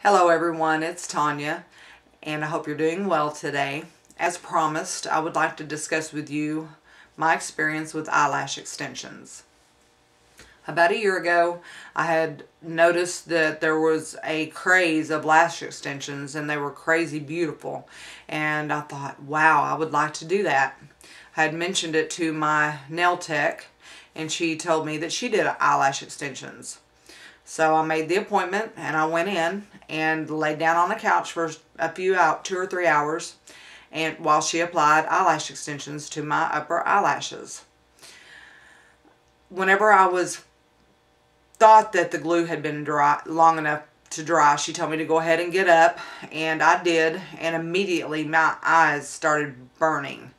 Hello everyone, it's Tonya, and I hope you're doing well today. As promised, I would like to discuss with you my experience with eyelash extensions. About a year ago, I had noticed that there was a craze of lash extensions and they were crazy beautiful. And I thought, wow, I would like to do that. I had mentioned it to my nail tech and she told me that she did eyelash extensions. So I made the appointment and I went in and laid down on the couch for a few 2 or 3 hours and while she applied eyelash extensions to my upper eyelashes. Whenever I thought that the glue had been dry long enough to dry, she told me to go ahead and get up, and I did, and immediately my eyes started burning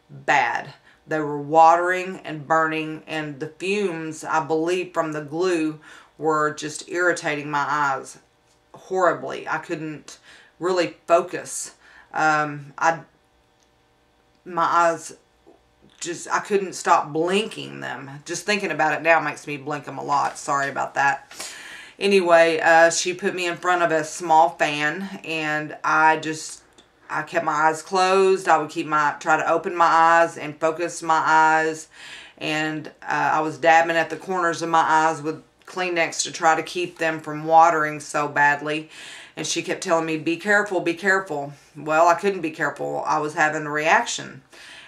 bad. They were watering and burning, and the fumes, I believe, from the glue were just irritating my eyes horribly. I couldn't really focus. My eyes I couldn't stop blinking them. Just thinking about it now makes me blink them a lot. Sorry about that. Anyway, she put me in front of a small fan, and I kept my eyes closed. I would try to open my eyes and focus my eyes, and I was dabbing at the corners of my eyes with Kleenex to try to keep them from watering so badly. And she kept telling me, be careful, be careful. Well, I couldn't be careful. I was having a reaction.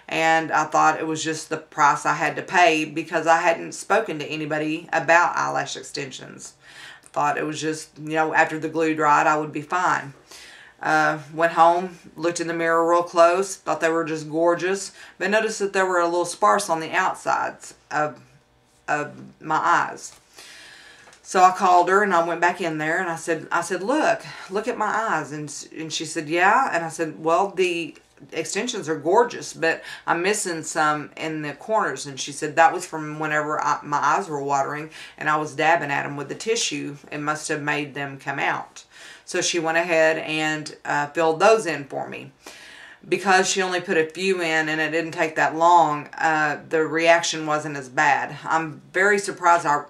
And I thought it was just the price I had to pay because I hadn't spoken to anybody about eyelash extensions. I thought it was just, after the glue dried, I would be fine. Went home, looked in the mirror real close, thought they were just gorgeous, but noticed that they were a little sparse on the outsides of my eyes. So I called her and I went back in there and I said, look at my eyes. And she said, yeah. And I said, well, the extensions are gorgeous, but I'm missing some in the corners. And she said that was from whenever my eyes were watering and I was dabbing at them with the tissue. It must have made them come out. So she went ahead and filled those in for me. Because she only put a few in and it didn't take that long, the reaction wasn't as bad. I'm very surprised I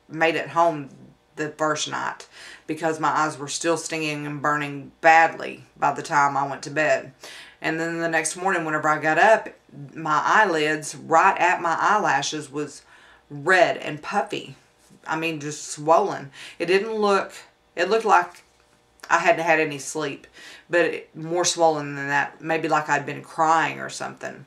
made it home the first night because my eyes were still stinging and burning badly by the time I went to bed. And then the next morning whenever I got up, my eyelids right at my eyelashes was red and puffy. I mean, just swollen. It looked like I hadn't had any sleep, but more swollen than that. Maybe like I'd been crying or something.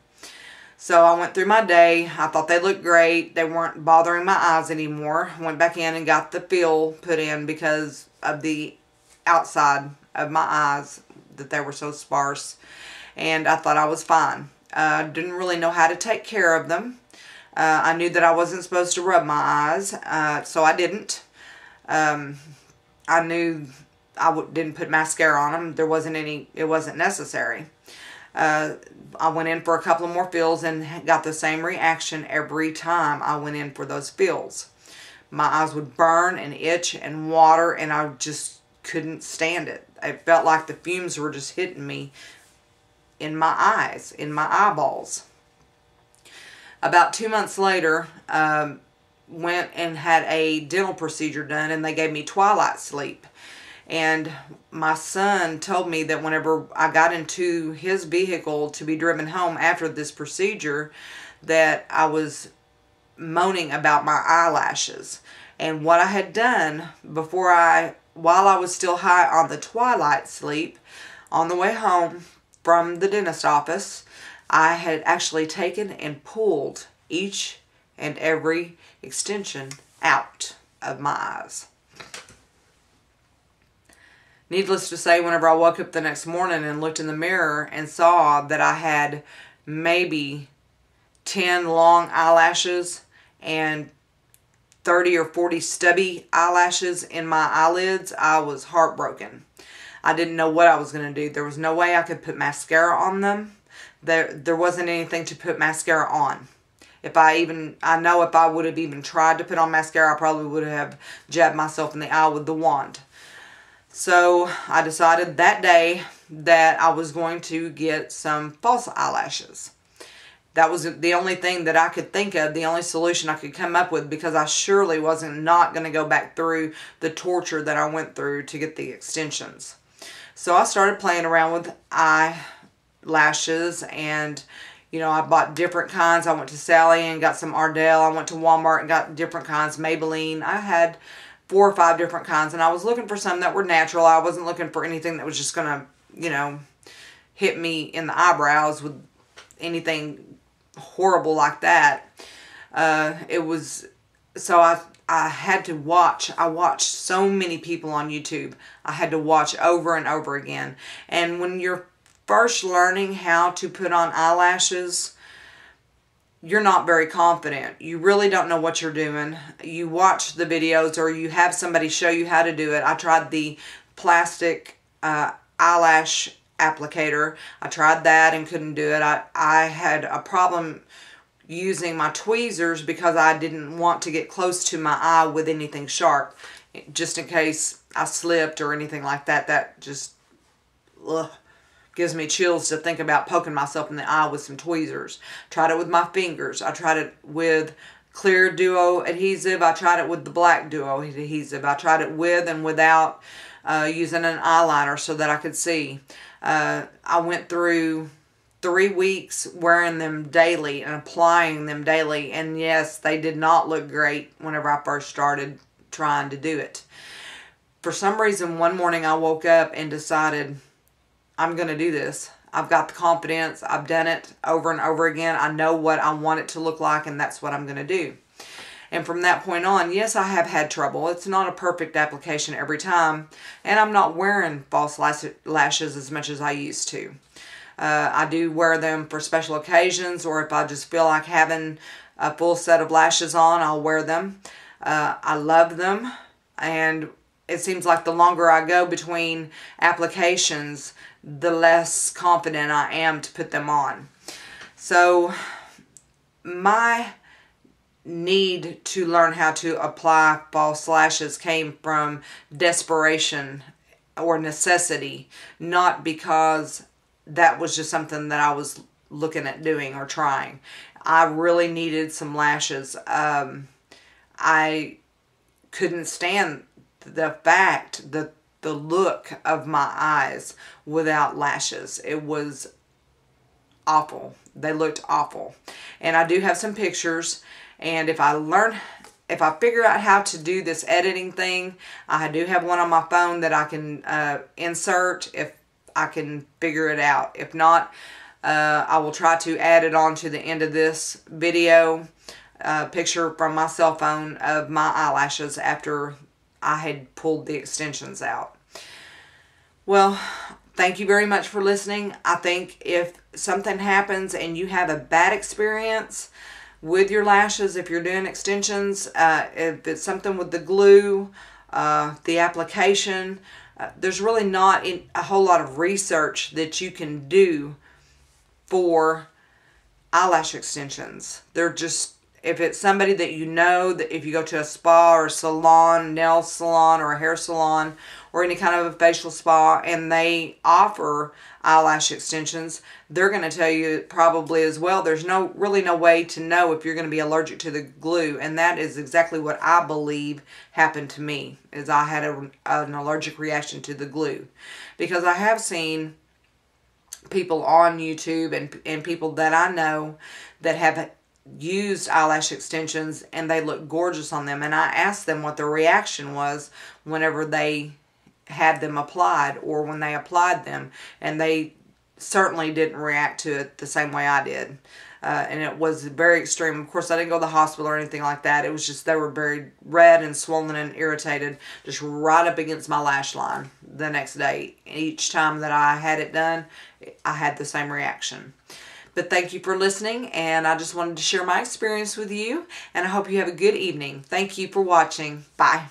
So I went through my day. I thought they looked great. They weren't bothering my eyes anymore. Went back in and got the fill put in because of the outside of my eyes, that they were so sparse. And I thought I was fine. Didn't really know how to take care of them. I knew that I wasn't supposed to rub my eyes, so I didn't. I knew I didn't put mascara on them. It wasn't necessary. I went in for a couple of more fills and got the same reaction every time I went in for those fills. My eyes would burn and itch and water, and I just couldn't stand it. It felt like the fumes were just hitting me in my eyes, in my eyeballs. About 2 months later, went and had a dental procedure done, and they gave me twilight sleep. And my son told me that whenever I got into his vehicle to be driven home after this procedure, that I was moaning about my eyelashes. And what I had done while I was still high on the twilight sleep, on the way home from the dentist office, I had actually taken and pulled each and every extension out of my eyes. Needless to say, whenever I woke up the next morning and looked in the mirror and saw that I had maybe 10 long eyelashes and 30 or 40 stubby eyelashes in my eyelids, I was heartbroken. I didn't know what I was going to do. There was no way I could put mascara on them. There wasn't anything to put mascara on. I know if I would have even tried to put on mascara, I probably would have jabbed myself in the eye with the wand. So I decided that day that I was going to get some false eyelashes. that was the only thing that I could think of, the only solution I could come up with, because I surely wasn't not going to go back through the torture that I went through to get the extensions. So I started playing around with eyelashes, and you know, I bought different kinds. I went to Sally and got some Ardell. I went to Walmart and got different kinds, Maybelline. I had 4 or 5 different kinds, and I was looking for some that were natural. I wasn't looking for anything that was just going to, you know, hit me in the eyebrows with anything horrible like that. So I had to watch. I watched so many people on YouTube. I had to watch over and over again. And when you're first learning how to put on eyelashes, you're not very confident. You really don't know what you're doing. You watch the videos or you have somebody show you how to do it. I tried the plastic eyelash applicator. I tried that and couldn't do it. I had a problem using my tweezers because I didn't want to get close to my eye with anything sharp, just in case I slipped or anything like that. That just gives me chills to think about poking myself in the eye with some tweezers. Tried it with my fingers. I tried it with clear duo adhesive. I tried it with the black duo adhesive. I tried it with and without using an eyeliner so that I could see. I went through 3 weeks wearing them daily and applying them daily, and yes, they did not look great whenever I first started trying to do it. For some reason, one morning I woke up and decided, I'm going to do this. I've got the confidence. I've done it over and over again. I know what I want it to look like, and that's what I'm going to do. And from that point on, yes, I have had trouble. It's not a perfect application every time, and I'm not wearing false lashes as much as I used to. I do wear them for special occasions, or if I just feel like having a full set of lashes on, I'll wear them. I love them, and it seems like the longer I go between applications, the less confident I am to put them on. So my need to learn how to apply false lashes came from desperation or necessity, not because that was just something that I was looking at doing or trying. I really needed some lashes. I couldn't stand the fact that the look of my eyes without lashes. It was awful. They looked awful. And I do have some pictures, and if I figure out how to do this editing thing, I do have one on my phone that I can insert if I can figure it out. If not, I will try to add it on to the end of this video, picture from my cell phone of my eyelashes after I had pulled the extensions out. Well, thank you very much for listening. I think if something happens and you have a bad experience with your lashes, if you're doing extensions, if it's something with the glue, the application, there's really not a whole lot of research that you can do for eyelash extensions. They're just, if it's somebody that you know, that if you go to a spa or salon, nail salon or a hair salon or any kind of a facial spa and they offer eyelash extensions, they're going to tell you probably as well. There's really no way to know if you're going to be allergic to the glue, and that is exactly what I believe happened to me, is I had an allergic reaction to the glue. Because I have seen people on YouTube and people that I know that have used eyelash extensions and they look gorgeous on them, and I asked them what their reaction was whenever they had them applied or when they applied them, and they certainly didn't react to it the same way I did. And it was very extreme. Of course, I didn't go to the hospital or anything like that. It was just they were very red and swollen and irritated, just right up against my lash line the next day. Each time that I had it done, I had the same reaction. But thank you for listening, and I just wanted to share my experience with you, and I hope you have a good evening. Thank you for watching. Bye.